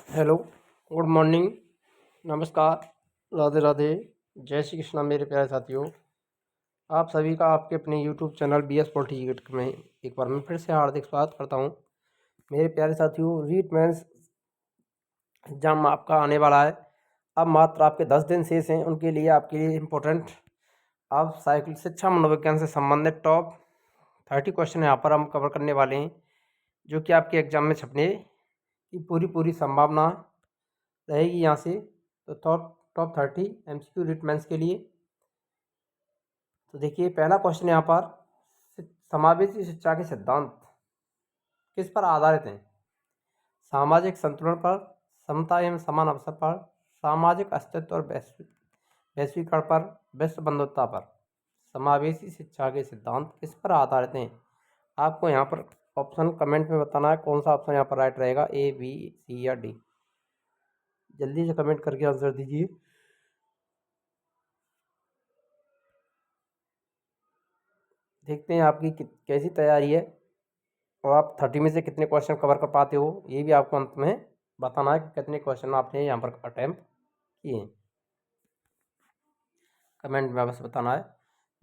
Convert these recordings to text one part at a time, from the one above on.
Hello, good morning, नमस्कार, राधे राधे, जय श्री कृष्णा मेरे प्यारे साथियों। आप सभी का आपके अपने YouTube channel B S politics में एक बार मैं फिर से हार्दिक स्वागत करता हूं। मेरे प्यारे साथियों, रीट मेंस एग्जाम आपका आने वाला है। अब मात्र आपके 10 दिन शेष हैं, उनके लिए आपके लिए इम्पोर्टेंट आप साइकिल शिक्षा मनोविज्ञान से संबंधित टॉप 30 क्वेश्चन यहाँ पर हम कवर करने वाले हैं, जो कि आपके एग्जाम में छपने की पूरी संभावना रहेगी यहाँ से। तो top top 30 MCQ REET mains के लिए। तो देखिए, पहला क्वेश्चन यहाँ पर, समावेशी शिक्षा के सिद्धांत किस पर आधारित हैं? सामाजिक संतुलन पर, समता एवं समान अवसर पर, सामाजिक अस्तित्व और वैश्वीकरण पर, विश्व बंधुता पर। समावेशी शिक्षा के सिद्धांत किस पर आधारित हैं? आपको यहाँ पर ऑप्शन कमेंट में बताना है कौन सा ऑप्शन यहाँ पर राइट रहेगा, A, B, C या D। जल्दी से कमेंट करके आंसर दीजिए। देखते हैं आपकी कैसी तैयारी है और आप 30 में से कितने क्वेश्चन कवर कर पाते हो, ये भी आपको अंत में बताना है कि कितने क्वेश्चन आपने यहाँ पर अटैम्प्ट किए हैं। कमेंट में बस बताना है।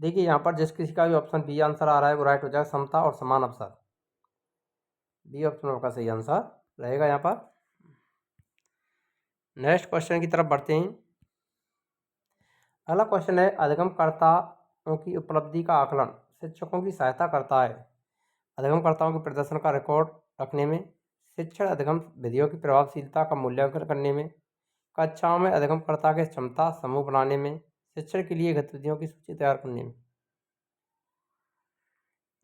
देखिए, यहाँ पर जिस किसी का भी ऑप्शन बी आंसर आ रहा है वो राइट हो जाएगा, समता और समान अवसर। बी ऑप्शन आपका सही आंसर रहेगा यहाँ पर। नेक्स्ट क्वेश्चन की तरफ बढ़ते हैं। अगला क्वेश्चन है, अधिगमकर्ताओं की उपलब्धि का आकलन शिक्षकों की सहायता करता है। अधिगमकर्ताओं के प्रदर्शन का रिकॉर्ड रखने में, शिक्षण अधिगम विधियों की प्रभावशीलता का मूल्यांकन करने में, कक्षाओं में अधिगमकर्ता के क्षमता समूह बनाने में, शिक्षण के लिए गतिविधियों की सूची तैयार करने में।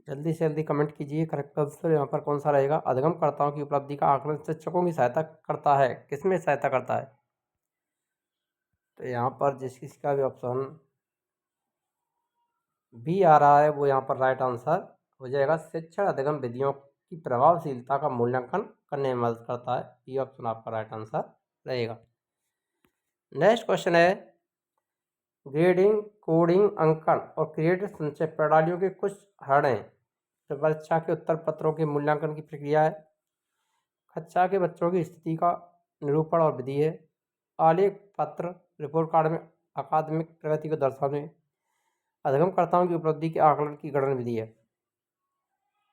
जल्दी से जल्दी कमेंट कीजिए, करेक्ट आंसर यहाँ पर कौन सा रहेगा। अधिगमकर्ताओं की उपलब्धि का आकलन शिक्षकों की सहायता करता है, किसमें सहायता करता है? तो यहाँ पर जिस किसी का भी ऑप्शन बी आ रहा है वो यहाँ पर राइट आंसर हो जाएगा। शिक्षण अधिगम विधियों की प्रभावशीलता का मूल्यांकन करने में मदद करता है, ये ऑप्शन आपका राइट आंसर रहेगा। नेक्स्ट क्वेश्चन है, ग्रेडिंग, कोडिंग, अंकन और क्रिएटिव संचय प्रणालियों के कुछ हरण परीक्षा के उत्तर पत्रों के मूल्यांकन की प्रक्रिया है। कक्षा के बच्चों की स्थिति का निरूपण और विधि है। आलेख पत्र रिपोर्ट कार्ड में अकादमिक प्रगति को दर्शाने, अधिगमकर्ताओं की उपलब्धि के आकलन की गणन विधि है।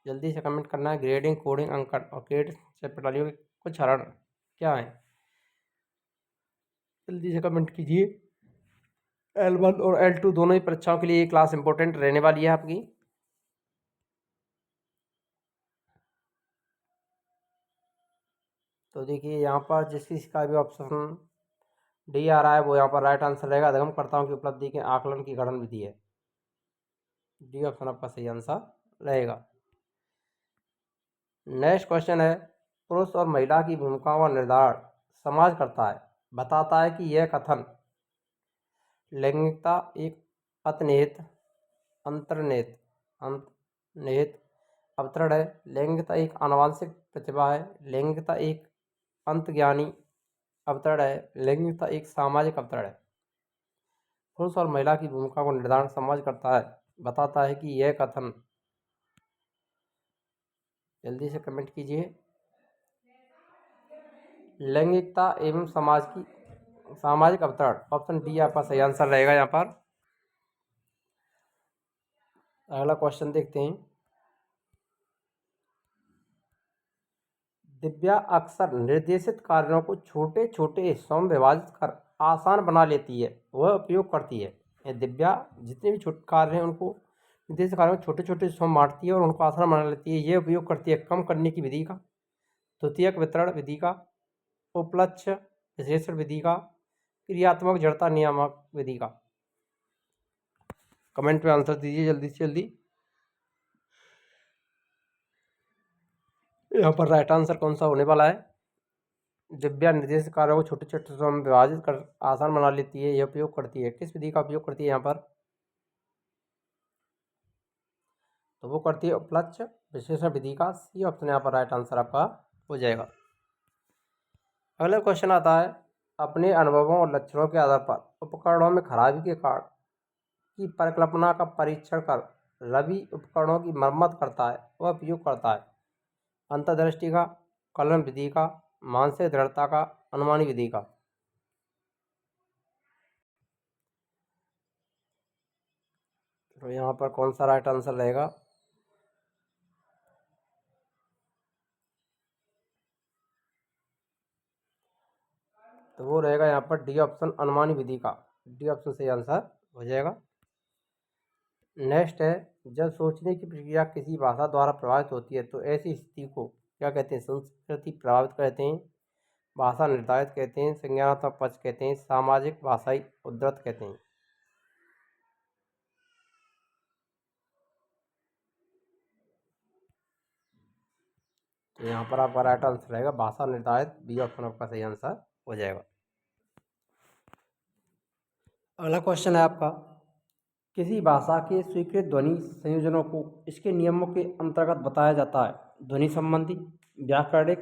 जल्दी से कमेंट करना है। ग्रेडिंग, कोडिंग, अंकन और क्रिएटिव संचय प्रणालियों के कुछ हरण क्या है? जल्दी से कमेंट कीजिए। L1 और L2 दोनों ही परीक्षाओं के लिए ये क्लास इंपॉर्टेंट रहने वाली है आपकी। तो देखिए, यहाँ पर जिस किसी का भी ऑप्शन डी आ रहा है वो यहाँ पर राइट आंसर रहेगा। अधिगमकर्ताओं की उपलब्धि के आकलन की गणन विधि है, डी ऑप्शन आपका सही आंसर रहेगा। नेक्स्ट क्वेश्चन है, पुरुष और महिला की भूमिकाओं का निर्धारण समाज करता है, बताता है कि यह कथन लैंगिकता एक अंतर्निहित अंतर्निहित अवतरण है। लैंगिकता एक आनुवंशिक प्रतिभा है। लैंगिकता एक अंतर्ज्ञानी अवतरण है। लैंगिकता एक सामाजिक अवतरण है। पुरुष और महिला की भूमिका को निर्धारण समाज करता है, बताता है कि यह कथन। जल्दी से कमेंट कीजिए। लैंगिकता एवं समाज की सामाजिक अवतरण, ऑप्शन डी आपका सही आंसर रहेगा यहाँ पर। अगला क्वेश्चन देखते हैं। दिव्या अक्सर निर्देशित कार्यों को छोटे छोटे हिस्सों में विभाजित कर आसान बना लेती है, वह उपयोग करती है। दिव्या जितने भी छोटे कार्य हैं उनको निर्देशित कार्यों को छोटे छोटे हिस्सों में बांटती है और उनको आसान बना लेती है। यह उपयोग करती है कम करने की विधि का, द्वितीयक वितरण विधि का, उपलक्ष्य विश्लेषण विधि का, क्रियात्मक जड़ता नियामक विधि का। कमेंट में आंसर दीजिए जल्दी से जल्दी। यहाँ पर राइट आंसर कौन सा होने वाला है? दिव्या निर्देशित कार्यों को छोटे छोटे हिस्सों में विभाजित कर आसान बना लेती है, यह उपयोग करती है। किस विधि का उपयोग करती है यहाँ पर? तो वो करती है उपलक्ष्य विश्लेषण विधि का, सी ऑप्शन यहाँ पर राइट आंसर आपका हो जाएगा। अगला क्वेश्चन आता है, अपने अनुभवों और लक्षणों के आधार पर उपकरणों में खराबी के कारण की परिकल्पना का परीक्षण कर रवि उपकरणों की मरम्मत करता है, वह उपयोग करता है। अंतर्दृष्टि का, कलन विधि का, मानसिक दृढ़ता का, अनुमानी विधि का। तो यहाँ पर कौन सा राइट आंसर रहेगा? तो वो रहेगा यहाँ पर डी ऑप्शन, अनुमानी विधि का। डी ऑप्शन सही आंसर हो जाएगा। नेक्स्ट है, जब सोचने की प्रक्रिया किसी भाषा द्वारा प्रभावित होती है तो ऐसी स्थिति को क्या कहते हैं? संस्कृति प्रभावित कहते हैं, भाषा निर्धारित कहते हैं, संज्ञानात्मक पक्ष कहते हैं, सामाजिक भाषाई उद्धृत कहते हैं। तो यहाँ पर आपका राइट आंसर रहेगा भाषा निर्धारित, बी ऑप्शन आपका सही आंसर हो जाएगा। अगला क्वेश्चन है आपका, किसी भाषा के स्वीकृत ध्वनि संयोजनों को इसके नियमों के अंतर्गत बताया जाता है? ध्वनि संबंधी, व्याकरणिक,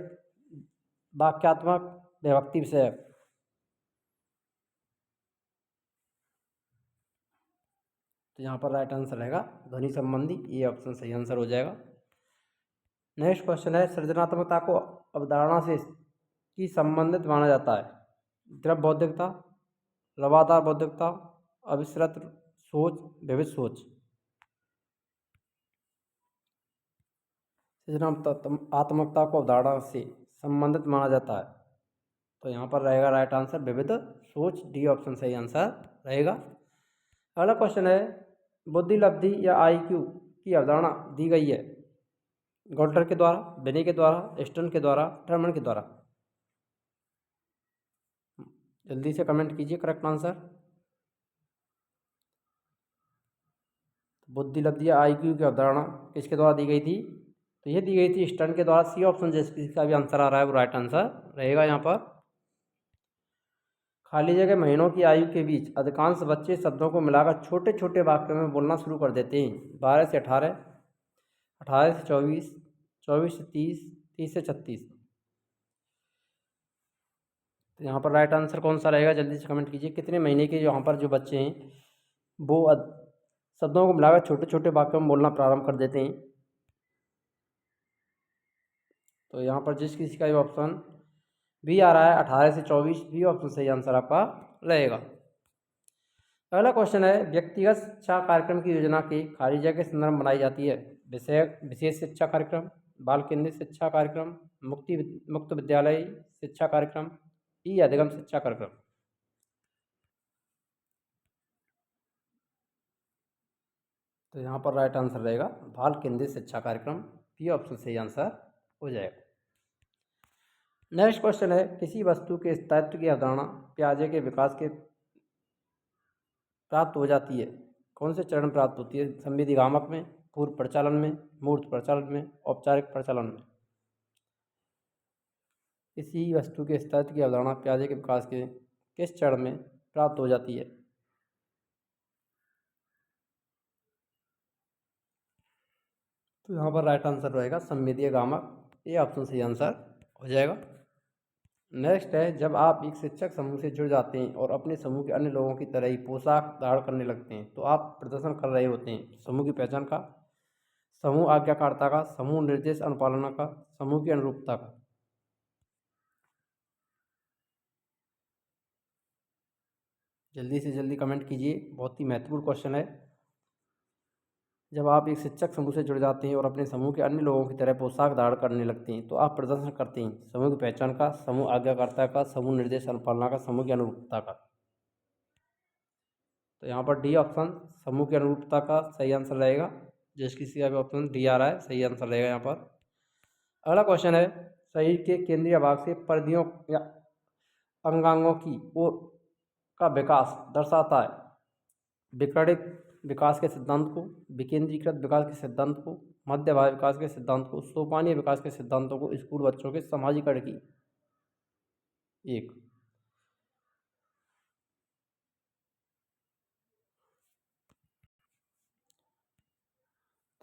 वाक्यात्मक, विभक्ति विषयक। तो यहाँ पर राइट आंसर रहेगा ध्वनि संबंधी, ये ऑप्शन सही आंसर हो जाएगा। नेक्स्ट क्वेश्चन है, सृजनात्मकता को अवधारणा से की संबंधित माना जाता है? द्रव बौद्धिकता, लवादार बौद्धिकता, अविश्रत सोच, विविध सोच। सृजनात्मकता को अवधारणा से संबंधित माना जाता है, तो यहाँ पर रहेगा राइट आंसर विविध सोच, डी ऑप्शन सही आंसर रहेगा। अगला क्वेश्चन है, बुद्धि लब्धि या IQ की अवधारणा दी गई है? गॉल्टर के द्वारा, बेने के द्वारा, स्टर्न के द्वारा, टर्मन के द्वारा। जल्दी से कमेंट कीजिए करेक्ट आंसर। बुद्धि लब्धि या IQ की अवधारणा किसके द्वारा दी गई थी? तो ये दी गई थी स्टर्न के द्वारा, सी ऑप्शन जिसका भी आंसर आ रहा है वो राइट आंसर रहेगा। यहाँ पर खाली जगह महीनों की आयु के बीच अधिकांश बच्चे शब्दों को मिलाकर छोटे छोटे वाक्यों में बोलना शुरू कर देते हैं। 12 से 18, 18 से 24, 24 से 30, 30 से 36। तो यहाँ पर राइट आंसर कौन सा रहेगा? जल्दी से कमेंट कीजिए। कितने महीने के यहाँ पर जो बच्चे हैं वो शब्दों को मिलाकर छोटे छोटे वाक्यों में बोलना प्रारंभ कर देते हैं? तो यहाँ पर जिस किसी का भी ऑप्शन बी आ रहा है 18 से 24, बी ऑप्शन सही आंसर आपका रहेगा। अगला क्वेश्चन है, व्यक्तिगत शिक्षा कार्यक्रम की योजना के खाली जगह के संदर्भ में बनाई जाती है? विषय विशेष शिक्षा कार्यक्रम, बाल केंद्रित शिक्षा कार्यक्रम, मुक्त विद्यालय शिक्षा कार्यक्रम, ई अधिगम शिक्षा कार्यक्रम। तो यहाँ पर राइट आंसर रहेगा बाल केंद्रित शिक्षा कार्यक्रम, बी ऑप्शन सही आंसर हो जाएगा। नेक्स्ट क्वेश्चन है, किसी वस्तु के स्थायित्व की अवधारणा प्याजे के विकास के प्राप्त हो जाती है? कौन से चरण प्राप्त होती है? संविधिगामक में, पूर्व प्रचालन में, मूर्त प्रचालन में, औपचारिक प्रचालन में। किसी वस्तु के स्थायित्व की अवधारणा प्याजे के विकास के किस चरण में प्राप्त हो जाती है? तो यहाँ पर राइट आंसर रहेगा संविधिगामक, ये ऑप्शन सही आंसर हो जाएगा। नेक्स्ट है, जब आप एक शिक्षक समूह से जुड़ जाते हैं और अपने समूह के अन्य लोगों की तरह ही पोशाक धारण करने लगते हैं तो आप प्रदर्शन कर रहे होते हैं? समूह की पहचान का, समूह आज्ञाकारिता का, समूह निर्देश अनुपालना का, समूह की अनुरूपता का। जल्दी से जल्दी कमेंट कीजिए, बहुत ही महत्वपूर्ण क्वेश्चन है। जब आप एक शिक्षक समूह से जुड़ जाते हैं और अपने समूह के अन्य लोगों की तरह पोशाक धारण करने लगते हैं तो आप प्रदर्शन करते हैं? समूह की पहचान का, समूह आज्ञाकारिता का, समूह निर्देश अनुपालना का, समूह की अनुरूपता का। तो यहाँ पर डी ऑप्शन समूह की अनुरूपता का सही आंसर रहेगा। जिस किसी का भी ऑप्शन डी आ रहा है सही आंसर रहेगा यहाँ पर। अगला क्वेश्चन है, शरीर के केंद्रीय भाग से परिधियों या अंगांगों की ओर का विकास दर्शाता है? विकर्णिक विकास के सिद्धांत को, विकेंद्रीकृत विकास के सिद्धांत को, मध्यभाग विकास के सिद्धांत को, सोपानीय विकास के सिद्धांतों को, स्कूल बच्चों के समाजीकरण की एक।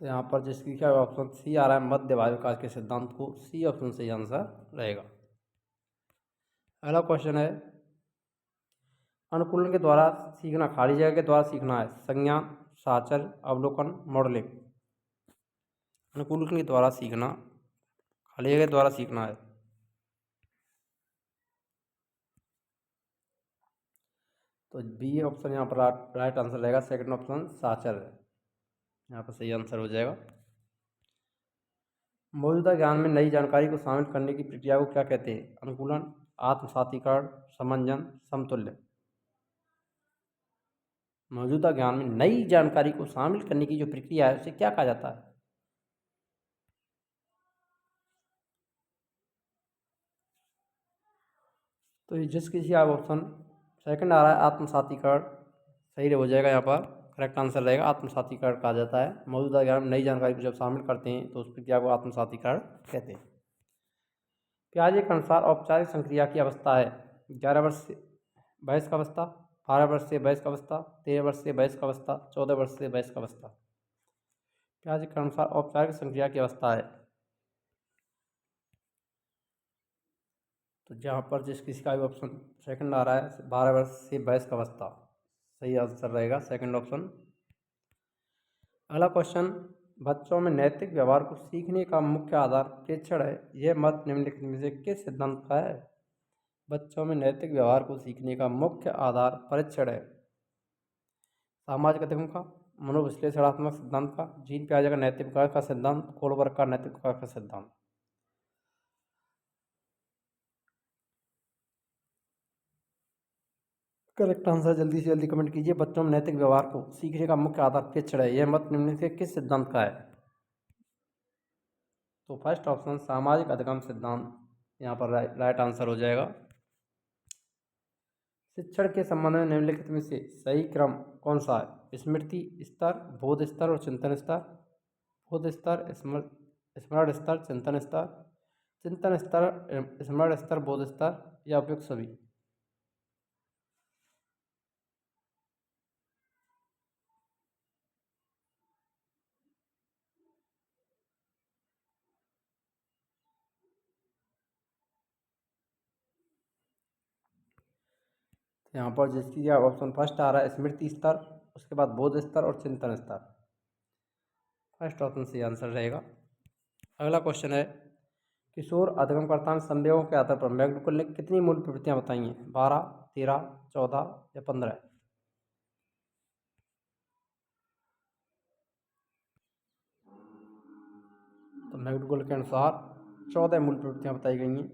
तो यहाँ पर जिसकी क्या ऑप्शन सी आ रहा है मध्यभाग विकास के सिद्धांत को, सी ऑप्शन सही आंसर रहेगा। अगला क्वेश्चन है, अनुकूलन के द्वारा सीखना खाली जगह के द्वारा सीखना है? संज्ञान, साचर, अवलोकन, मॉडलिंग। अनुकूलन के द्वारा सीखना खाली जगह के द्वारा सीखना है? तो बी ऑप्शन यहाँ पर राइट आंसर रहेगा, सेकंड ऑप्शन साचर है, यहाँ पर सही आंसर हो जाएगा। मौजूदा ज्ञान में नई जानकारी को शामिल करने की प्रक्रिया को क्या कहते हैं? अनुकूलन, आत्मसातीकरण, समंजन, समतुल्य। मौजूदा ज्ञान में नई जानकारी को शामिल करने की जो प्रक्रिया है उसे क्या कहा जाता है? तो ये जिस किसी आप ऑप्शन सेकंड आ रहा है, आत्मसातीकरण, सही हो जाएगा, यहाँ पर करेक्ट आंसर रहेगा, आत्मसातीकरण कहा जाता है। मौजूदा ज्ञान में नई जानकारी को जब शामिल करते हैं तो उस प्रक्रिया को आत्मसातीकरण कहते हैं। पियाजे के अनुसार औपचारिक संक्रिया की अवस्था है 11 वर्ष से वयस्क अवस्था, 12 वर्ष से वयस्क अवस्था, 13 वर्ष से वयस्क अवस्था, 14 वर्ष से वयस्क अवस्था। पियाजे के अनुसार औपचारिक संक्रिया की अवस्था है, तो जहाँ पर जिस किसी का भी ऑप्शन सेकंड आ रहा है, 12 वर्ष से वयस्क अवस्था, सही आंसर रहेगा सेकंड ऑप्शन। अगला क्वेश्चन, बच्चों में नैतिक व्यवहार को सीखने का मुख्य आधार प्रेक्षण है, यह मत निम्नलिखित में से किस सिद्धांत का है? बच्चों में नैतिक व्यवहार को सीखने का मुख्य आधार परीक्षण है, सामाजिक अध्ययन का, मनोविश्लेषणात्मक सिद्धांत का, जीन पियाजे का नैतिक विकास का सिद्धांत, कोलबर्ग का नैतिक विकास का सिद्धांत। करेक्ट आंसर जल्दी से जल्दी कमेंट कीजिए। बच्चों में नैतिक व्यवहार को सीखने का मुख्य आधार प्रेक्षण है, यह मत निम्न से किस सिद्धांत का है? तो फर्स्ट ऑप्शन सामाजिक अधिगम सिद्धांत यहाँ पर राइट आंसर हो जाएगा। शिक्षण के संबंध में निम्नलिखित में से सही क्रम कौन सा है? स्मृति स्तर, बोध स्तर और चिंतन स्तर। बोध स्तर, स्मरण स्तर, चिंतन स्तर, चिंतन स्तर, स्मरण स्तर, बोध स्तर, या उपयुक्त सभी। यहाँ पर जिसकी ऑप्शन फर्स्ट आ रहा है स्मृति स्तर, उसके बाद बोध स्तर और चिंतन स्तर, फर्स्ट ऑप्शन सही आंसर रहेगा। अगला क्वेश्चन है, किशोर अधिगमकर्ता ने संदेहों के आधार पर मैग्निकुल ने कितनी मूल प्रवृत्तियां बताई हैं? 12, 13, 14 या 15? तो मैग्निकुल के अनुसार 14 मूल प्रवृत्तियां बताई गई हैं,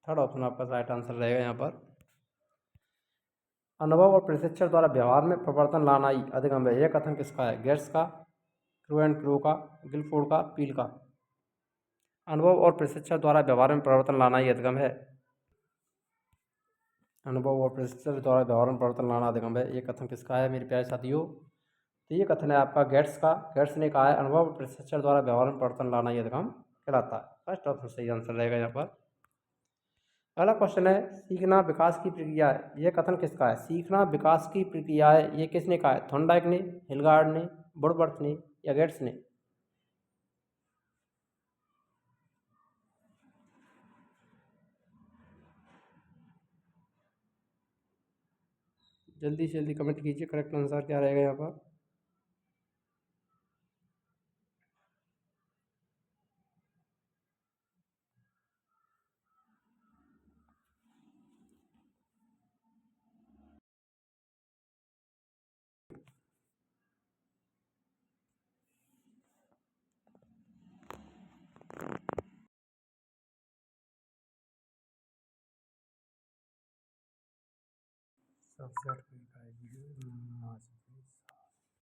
थर्ड ऑप्शन आपका राइट आंसर रहेगा यहाँ पर। अनुभव और प्रशिक्षण द्वारा व्यवहार में परिवर्तन लाना ही अधिगम है, यह कथन किसका है? गेट्स का, क्रू एंड क्रू का, गिलफोर्ड का, पील का। अनुभव और प्रशिक्षण द्वारा व्यवहार में परिवर्तन लाना ही अधिगम है, अनुभव और प्रशिक्षण द्वारा व्यवहार में परिवर्तन लाना अधिगम है, ये कथन किसका है मेरे प्यारे साथियों? तो ये कथन है आपका गेट्स का। गेट्स ने कहा है अनुभव और प्रशिक्षण द्वारा व्यवहार में परिवर्तन लाना ही अधिगम कहलाता है, फर्स्ट ऑप्शन सही आंसर रहेगा यहाँ पर। अगला क्वेश्चन है, सीखना विकास की प्रक्रिया है, यह कथन किसका है? सीखना विकास की प्रक्रिया है, ये किसने कहा है? थॉर्नडाइक ने, हिलगार्ड ने, वुडवर्थ ने, या गेट्स ने? जल्दी से जल्दी कमेंट कीजिए, करेक्ट आंसर क्या रहेगा यहाँ पर? सबसे